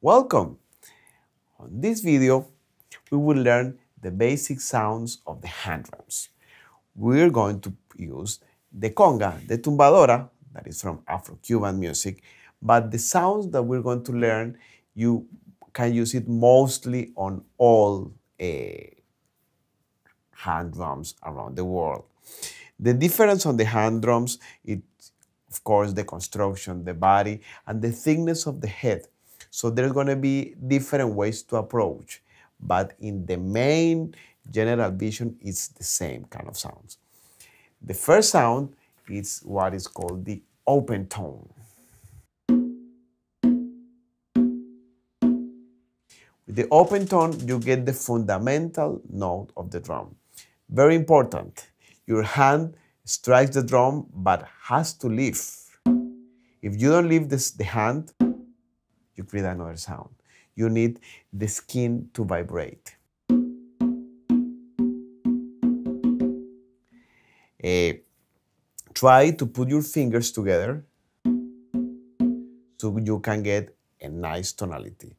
Welcome! On this video, we will learn the basic sounds of the hand drums. We're going to use the conga, the tumbadora, that is from Afro-Cuban music, but the sounds that we're going to learn, you can use it mostly on all hand drums around the world. The difference on the hand drums is, of course, the construction, the body, and the thickness of the head. So there's going to be different ways to approach, but in the main general vision, it's the same kind of sounds. The first sound is what is called the open tone. With the open tone, you get the fundamental note of the drum. Very important. Your hand strikes the drum but has to lift. If you don't lift the hand, you create another sound. You need the skin to vibrate. Try to put your fingers together so you can get a nice tonality.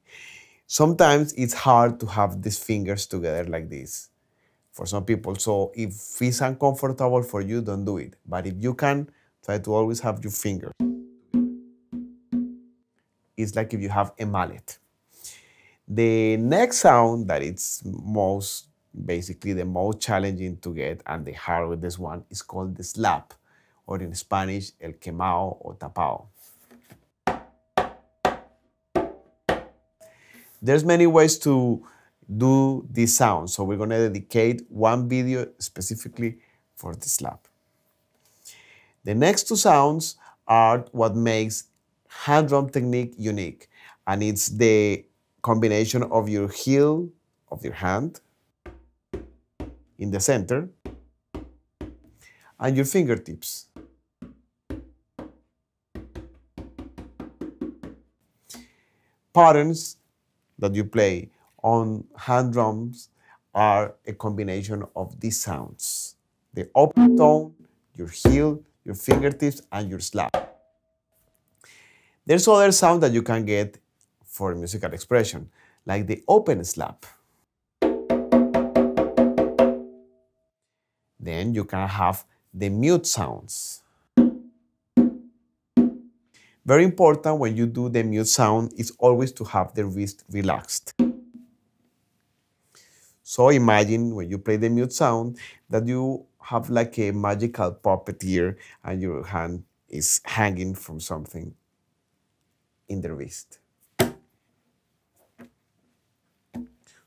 Sometimes it's hard to have these fingers together like this for some people. So if it's uncomfortable for you, don't do it. But if you can, try to always have your fingers. It's like if you have a mallet. The next sound that it's basically the most challenging to get and the hardest one is called the slap, or in Spanish, el quemao or tapao. There's many ways to do this sound, so we're going to dedicate one video specifically for the slap. The next two sounds are what makes hand drum technique unique, and it's the combination of your heel of your hand in the center and your fingertips. Patterns that you play on hand drums are a combination of these sounds: the open tone, your heel, your fingertips, and your slap. There's other sound that you can get for musical expression, like the open slap. Then you can have the mute sounds. Very important when you do the mute sound is always to have the wrist relaxed. So imagine when you play the mute sound that you have like a magical puppeteer and your hand is hanging from something in the wrist.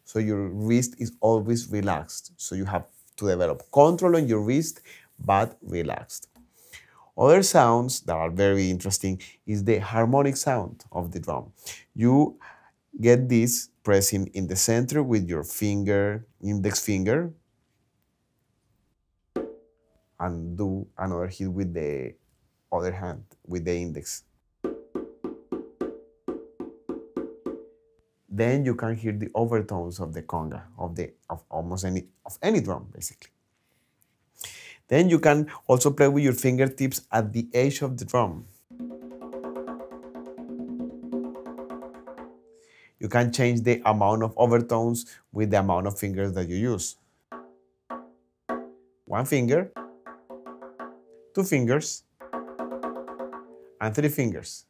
So your wrist is always relaxed. So you have to develop control on your wrist, but relaxed. Other sounds that are very interesting is the harmonic sound of the drum. You get this pressing in the center with your finger, index finger, and do another hit with the other hand, with the index. Then you can hear the overtones of the conga, of almost any drum, basically. Then you can also play with your fingertips at the edge of the drum. You can change the amount of overtones with the amount of fingers that you use. One finger, two fingers, and three fingers.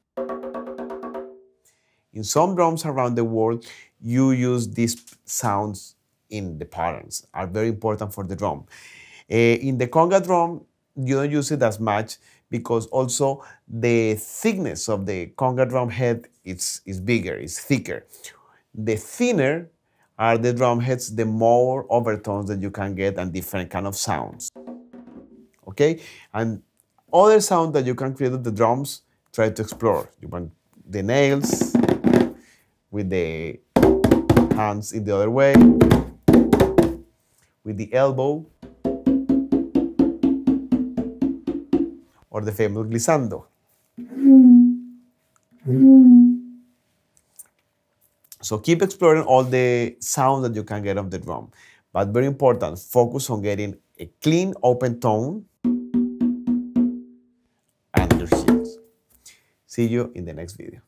In some drums around the world, you use these sounds in the patterns, are very important for the drum. In the conga drum, you don't use it as much because also the thickness of the conga drum head is bigger, is thicker. The thinner are the drum heads, the more overtones that you can get and different kind of sounds. Okay? And other sound that you can create with the drums, try to explore. You want the nails with the hands in the other way, with the elbow, or the famous glissando. So keep exploring all the sounds that you can get of the drum. But very important, focus on getting a clean, open tone and your heels. See you in the next video.